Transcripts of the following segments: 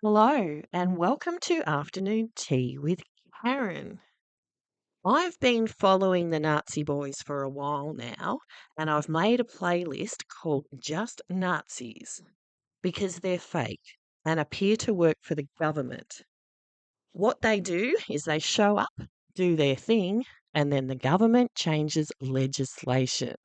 Hello, and welcome to Afternoon Tea with Karen. I've been following the Nazi boys for a while now, and I've made a playlist called Just Nazis because they're fake and appear to work for the government. What they do is they show up, do their thing, and then the government changes legislation.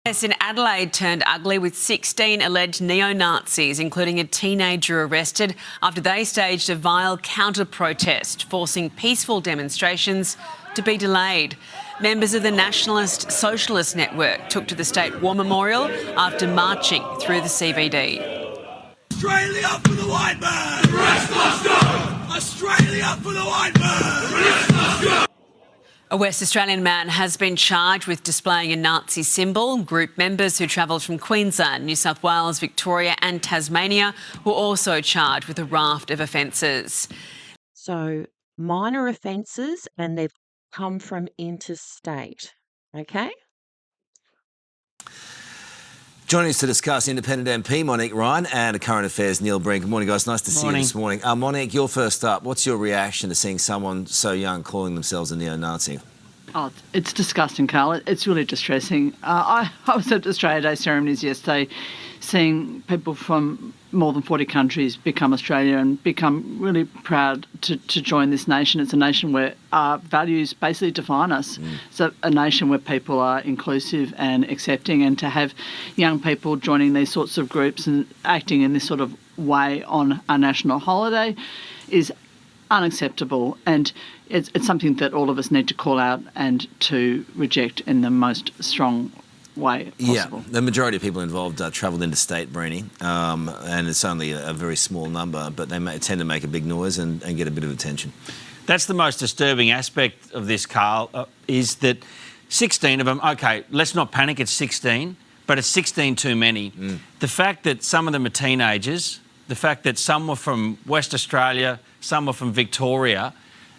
Yes, in Adelaide turned ugly with 16 alleged neo-Nazis, including a teenager arrested after they staged a vile counter-protest, forcing peaceful demonstrations to be delayed. Members of the Nationalist Socialist Network took to the State War Memorial after marching through the CBD. Australia for the white man! The rest must go! Australia for the white man! The rest must go! A West Australian man has been charged with displaying a Nazi symbol. Group members who travelled from Queensland, New South Wales, Victoria and Tasmania were also charged with a raft of offences. So, minor offences, and they've come from interstate. Okay? Joining us to discuss Independent MP Monique Ryan and Current Affairs Neil Breen. Good morning, guys. Nice to see you this morning. Monique, you're first up. What's your reaction to seeing someone so young calling themselves a neo-Nazi? Oh, it's disgusting, Carl. It's really distressing. I was at Australia Day ceremonies yesterday, seeing people from more than 40 countries become Australia and become really proud to join this nation. It's a nation where our values basically define us. It's a nation where people are inclusive and accepting, and to have young people joining these sorts of groups and acting in this sort of way on a national holiday is unacceptable, and it's something that all of us need to call out and to reject in the most strong way possible. Yeah, the majority of people involved travelled interstate, Breeny, and it's only a very small number, but they tend to make a big noise and get a bit of attention. That's the most disturbing aspect of this, Carl, is that 16 of them, OK, let's not panic, it's 16, but it's 16 too many. The fact that some of them are teenagers, the fact that some were from West Australia, some were from Victoria,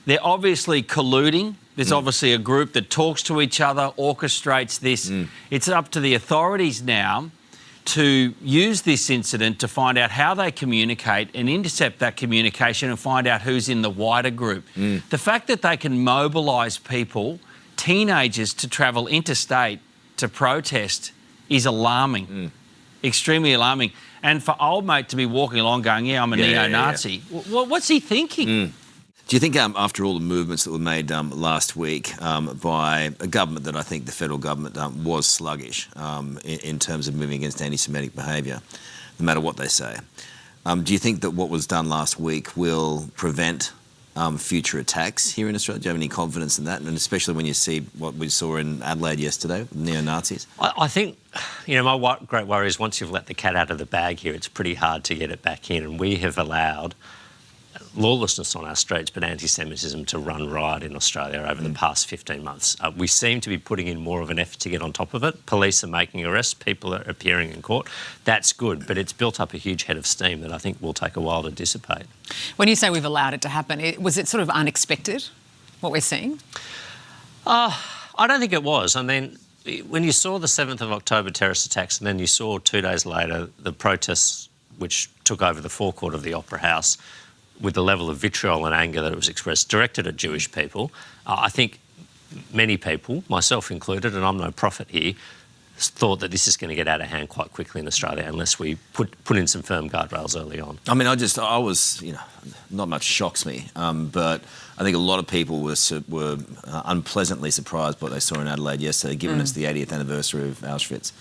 they're obviously colluding. There's obviously a group that talks to each other, orchestrates this. It's up to the authorities now to use this incident to find out how they communicate and intercept that communication and find out who's in the wider group. The fact that they can mobilise people, teenagers, to travel interstate to protest is alarming, extremely alarming. And for old mate to be walking along going, yeah, I'm a neo-Nazi, what's he thinking? Do you think after all the movements that were made last week by a government that I think the federal government was sluggish in terms of moving against anti-Semitic behaviour, no matter what they say, do you think that what was done last week will prevent future attacks here in Australia? Do you have any confidence in that? And especially when you see what we saw in Adelaide yesterday, neo-Nazis? I think, my great worry is once you've let the cat out of the bag here, it's pretty hard to get it back in. And we have allowed lawlessness on our streets, but anti-Semitism to run riot in Australia over the past 15 months. We seem to be putting in more of an effort to get on top of it. Police are making arrests, people are appearing in court. That's good, but it's built up a huge head of steam that I think will take a while to dissipate. When you say we've allowed it to happen, was it sort of unexpected, what we're seeing? I don't think it was. I mean, when you saw the 7th of October terrorist attacks and then you saw 2 days later the protests which took over the forecourt of the Opera House, with the level of vitriol and anger that it was expressed, directed at Jewish people, I think many people, myself included, and I'm no prophet here, thought that this is going to get out of hand quite quickly in Australia unless we put in some firm guardrails early on. I mean, I was, not much shocks me, but I think a lot of people were unpleasantly surprised by what they saw in Adelaide yesterday, given it's the 80th anniversary of Auschwitz.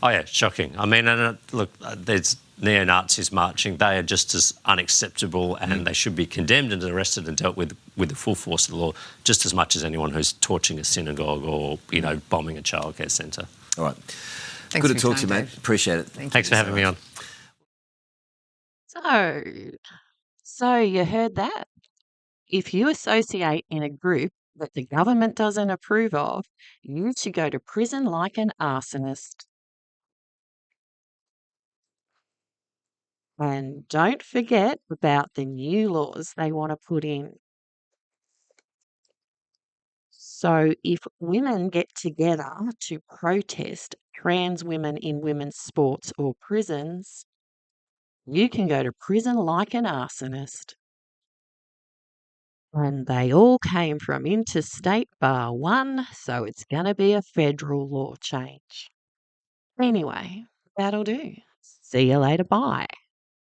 Oh, yeah, shocking. I mean, look, there's neo-Nazis marching. They are just as unacceptable and they should be condemned and arrested and dealt with the full force of the law just as much as anyone who's torching a synagogue or, bombing a childcare centre. All right. Thanks Good to talk to you, mate. Appreciate it. Thanks for having me on. So you heard that? If you associate in a group that the government doesn't approve of, you should go to prison like an arsonist. And don't forget about the new laws they want to put in. So if women get together to protest trans women in women's sports or prisons, You can go to prison like an arsonist. And they all came from interstate bar one, so it's going to be a federal law change. Anyway, that'll do. See you later. Bye.